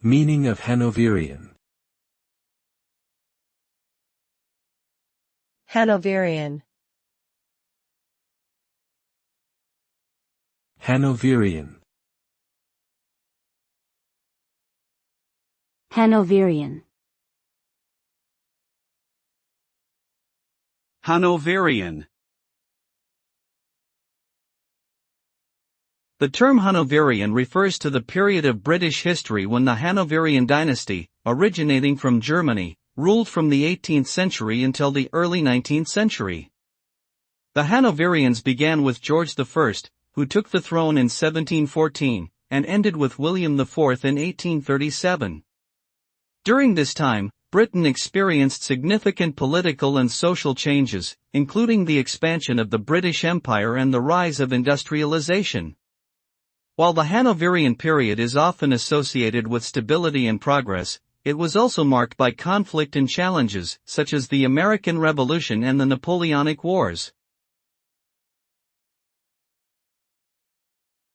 Meaning of Hanoverian. Hanoverian. Hanoverian. Hanoverian. Hanoverian. The term Hanoverian refers to the period of British history when the Hanoverian dynasty, originating from Germany, ruled from the 18th century until the early 19th century. The Hanoverians began with George I, who took the throne in 1714, and ended with William IV in 1837. During this time, Britain experienced significant political and social changes, including the expansion of the British Empire and the rise of industrialization. While the Hanoverian period is often associated with stability and progress, it was also marked by conflict and challenges, such as the American Revolution and the Napoleonic Wars.